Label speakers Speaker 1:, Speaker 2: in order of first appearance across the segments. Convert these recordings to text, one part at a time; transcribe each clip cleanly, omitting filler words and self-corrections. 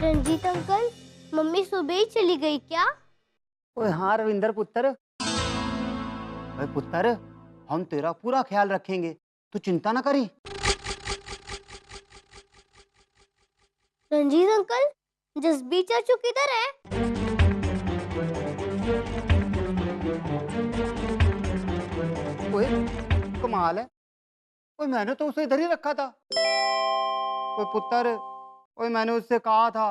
Speaker 1: Ranjit uncle, mummy सुबह ही चली गई क्या?
Speaker 2: ओए हाँ रविंदर पुत्र, भाई पुत्र, हम तेरा पूरा ख्याल रखेंगे, तू चिंता ना करी।
Speaker 1: रंजीत अंकल, जसबीर चाचू किधर है?
Speaker 2: ओए कमाल है, ओए मैंने तो उसे इधर ही रखा था। ओए पुत्र, ओए मैंने उससे कहा था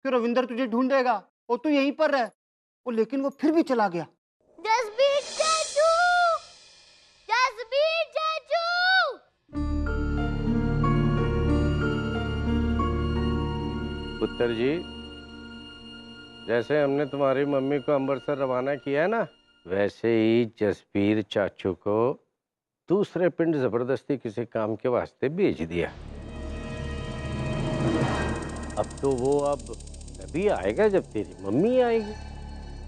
Speaker 2: कि रविंदर तुझे ढूंढेगा और तू यहीं पर रह, ओ लेकिन वो फिर भी चला गया।
Speaker 1: जसबीर चाचू! जसबीर चाचू!
Speaker 3: पुत्र जी, जैसे हमने तुम्हारी मम्मी को अमृतसर रवाना किया है ना, वैसे ही जसबीर चाचू को दूसरे पिंड जबरदस्ती किसी काम के वास्ते भेज दिया। अब तो वो अब तभी आएगा जब तेरी मम्मी आएगी।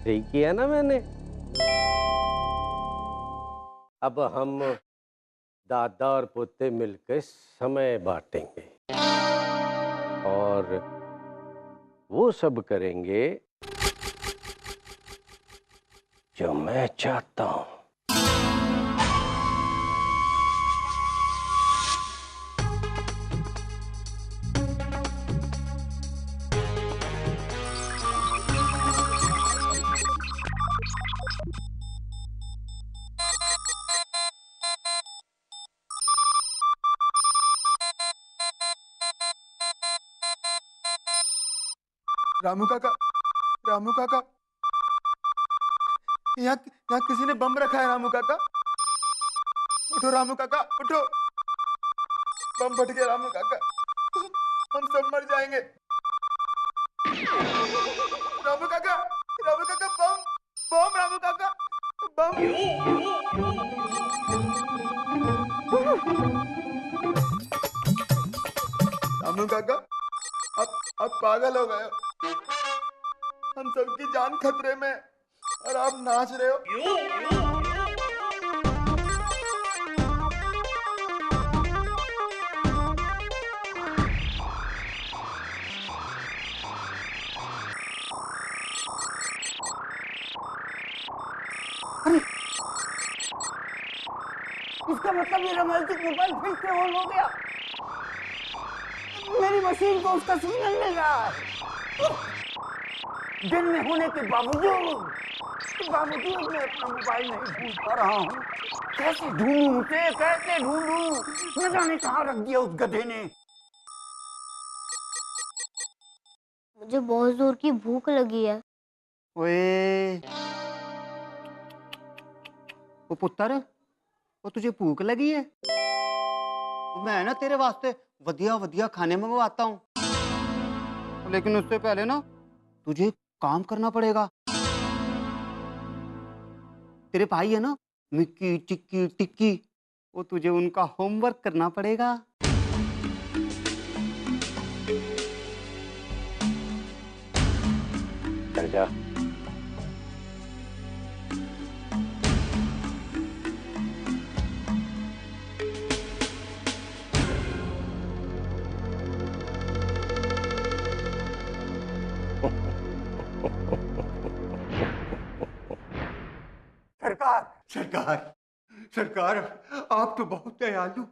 Speaker 3: सही किया ना मैंने? अब हम दादा और पोते मिलकर समय बांटेंगे और वो सब करेंगे जो मैं चाहता हूं।
Speaker 4: रामू काका, रामू काका, यहाँ यहाँ किसी ने बम रखा है। रामू काका उठो, रामू काका उठो, बम फट गया। रामू काका, हम सब मर जाएंगे। रामू काका, रामू काका, बम बम, रामू काका बम। रामू काका, आप पागल हो गए हो। हम सबकी जान खतरे में और आप नाच रहे हो।
Speaker 2: इसका मतलब मेरा मैजिक मोबाइल फिर से ऑन हो गया। मेरी मशीन को उसका सिग्नल मिल रहा है। दिन में होने के बावजूद मैं अपना मोबाइल नहीं ढूंढ पा रहा हूँ। कैसे ढूंढूं उसे, कैसे ढूंढूं? न जाने कहाँ रख दिया उस गधे ने।
Speaker 1: मुझे बहुत जोर की भूख लगी है।
Speaker 2: ओए वो पुत्र, वो तुझे भूख लगी है? मैं ना तेरे वास्ते वधिया वधिया खाने मंगवाता हूँ, लेकिन उससे पहले ना तुझे काम करना पड़ेगा। तेरे भाई है ना मिक्की चिक्की टिक्की, वो तुझे उनका होमवर्क करना पड़ेगा।
Speaker 3: कर जा।
Speaker 4: सरकार, सरकार, सरकार, आप तो बहुत दयालु।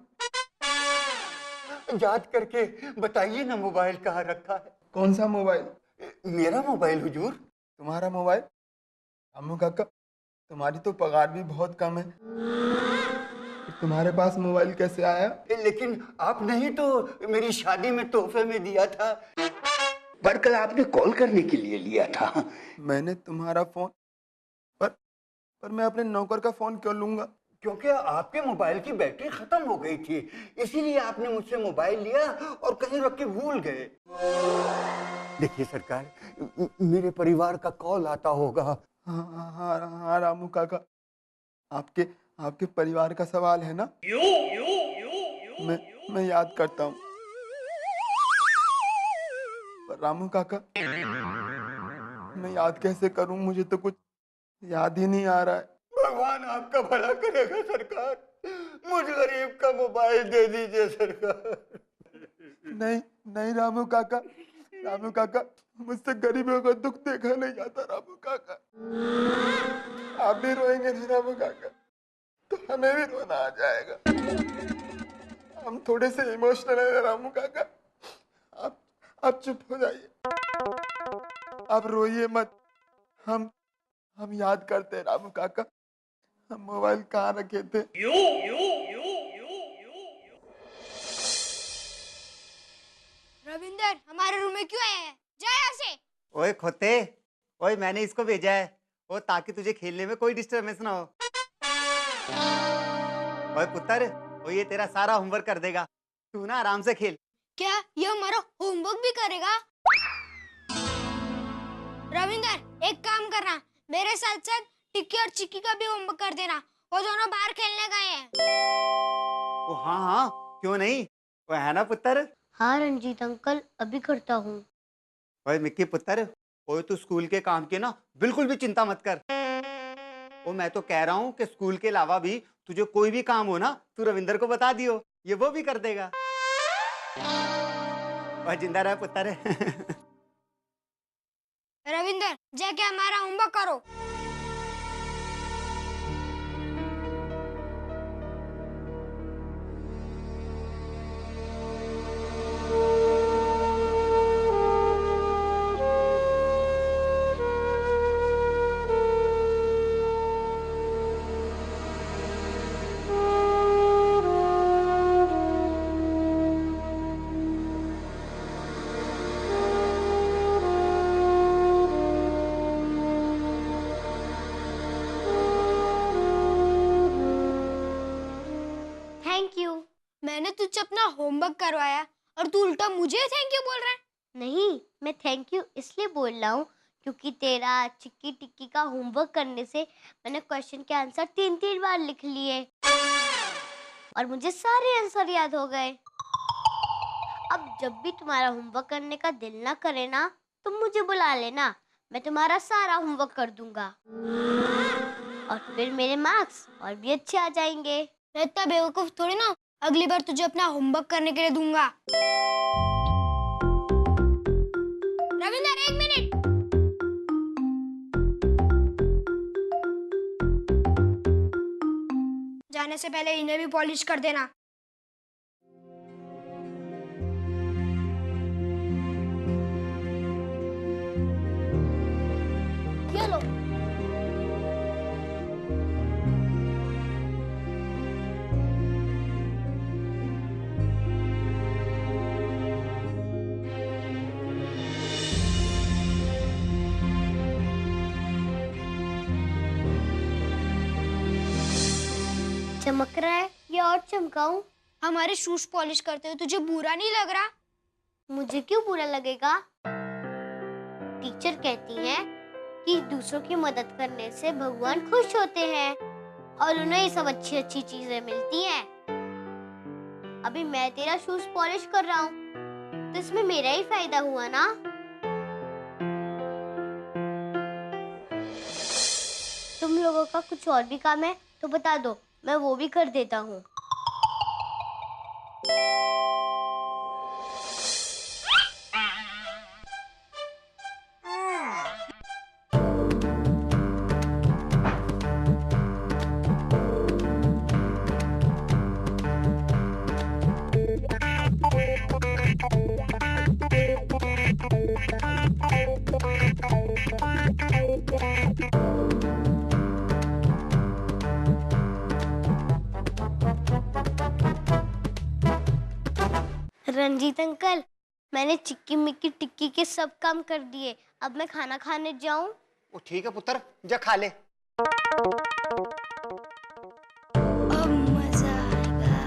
Speaker 4: याद करके बताइए ना मोबाइल कहाँ रखा है। कौन सा मोबाइल? मेरा मोबाइल हुजूर। तुम्हारा मोबाइल? रामू काका, तुम्हारी तो पगार भी बहुत कम है, तुम्हारे पास मोबाइल कैसे आया? लेकिन आपने ही तो मेरी शादी में तोहफे में दिया था। पर कल आपने कॉल करने के लिए लिया था। मैंने तुम्हारा फोन, पर मैं अपने नौकर का फोन क्यों लूंगा? क्योंकि आपके मोबाइल की बैटरी खत्म हो गई थी, इसीलिए आपने मुझसे मोबाइल लिया और कहीं रख के भूल गए। देखिए सरकार, मेरे परिवार का कॉल आता होगा। हाँ हाँ हाँ रामू काका, आपके आपके परिवार का सवाल है ना? मैं याद करता हूँ। पर रामू काका, मैं याद कैसे करूं? मुझे तो कुछ याद ही नहीं आ रहा है। भगवान आपका भला करेगा सरकार, मुझ गरीब का मोबाइल दे दीजिए सरकार। नहीं नहीं रामू काका, रामू काका, मुझसे गरीबों का दुख देखा नहीं जाता रामू काका। आप भी रोएंगे ना रामू काका, तो हमें भी रोना आ जाएगा। हम थोड़े से इमोशनल है रामू काका। आप चुप हो जाइए, आप रोइए मत। हम याद करते हैं रामू काका, हम मोबाइल कहाँ रखे थे।
Speaker 5: रविंदर हमारे रूम में क्यों आया है? जा यहाँ से।
Speaker 2: ओए खोते, ओए मैंने इसको भेजा है वो ताकि तुझे खेलने में कोई डिस्टर्बेंस ना हो। ओए पुत्र, वो ये तेरा सारा होमवर्क कर देगा, तू ना आराम से खेल।
Speaker 5: क्या ये हमारा होमवर्क भी करेगा? रविंदर एक काम करना, मेरे साथ साथ टिक्की और चिक्की का भी होमवर्क कर देना। वो दोनों बाहर खेलने गए हैं।
Speaker 2: ओ हाँ हाँ, क्यों नहीं, वो है ना पुत्र।
Speaker 1: हाँ रंजीत अंकल, अभी करता हूँ।
Speaker 2: ओए मिक्की पुत्र, ओए तू स्कूल के काम की ना बिल्कुल भी चिंता मत कर। ओ मैं तो कह रहा हूँ कि स्कूल के अलावा भी तुझे कोई भी काम हो ना, तू रविंदर को बता दियो, ये वो भी कर देगा। ओए जिंदा रहे पुत्र।
Speaker 5: रविंदर जाके हमारा होमवर्क करो।
Speaker 1: Thank you.
Speaker 5: मैंने तुझसे अपना होमवर्क करवाया और तू उल्टा मुझे थैंक यू बोल रहा है।
Speaker 1: नहीं, मैं थैंक यू इसलिए बोल रहा हूँ क्योंकि तेरा चिक्की टिक्की का होमवर्क करने से मैंने क्वेश्चन के आंसर 3-3 बार लिख लिए और मुझे सारे आंसर याद हो गए। अब जब भी तुम्हारा होमवर्क करने का दिल ना करे ना, तुम मुझे बुला लेना, मैं तुम्हारा सारा होमवर्क कर दूंगा और फिर मेरे मार्क्स और भी अच्छे आ जाएंगे।
Speaker 5: मैं इतना बेवकूफ थोड़ी ना, अगली बार तुझे अपना होमवर्क करने के लिए दूंगा। रविंदर एक मिनट। जाने से पहले इन्हें भी पॉलिश कर देना। ये लो।
Speaker 1: चमक रहा है या और चमकाऊं?
Speaker 5: हमारे शूज पॉलिश करते हुए तुझे बुरा नहीं लग रहा?
Speaker 1: मुझे क्यों बुरा लगेगा? टीचर कहती हैं कि दूसरों की मदद करने से भगवान खुश होते हैं और उन्हें ये सब अच्छी अच्छी चीजें मिलती हैं। अभी मैं तेरा शूज पॉलिश कर रहा हूँ तो इसमें मेरा ही फायदा हुआ ना। तुम लोगों का कुछ और भी काम है तो बता दो, मैं वो भी कर देता हूँ। रंजीत अंकल, मैंने चिक्की मिक्की टिक्की के सब काम कर दिए, अब मैं खाना खाने जाऊं?
Speaker 2: ओ ठीक है पुत्र, जा खा ले।
Speaker 5: अब मजा आएगा।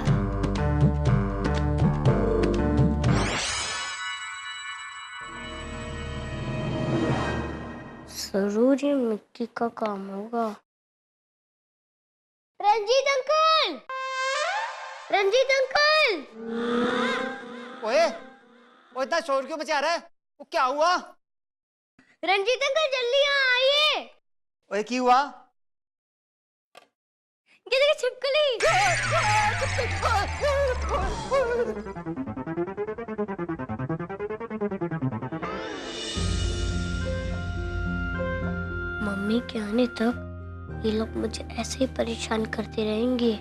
Speaker 1: जरूर ये मिक्की का काम होगा। रंजीत अंकल! रंजीत अंकल!
Speaker 2: ओए, वो इतना शोर क्यों मचा रहा है? वो क्या हुआ?
Speaker 1: रंजीत अंकल जल्दी यहाँ आइए।
Speaker 2: ओए की हुआ?
Speaker 1: ये देखिए छिपकली। मम्मी के आने तक ये लोग मुझे ऐसे ही परेशान करते रहेंगे।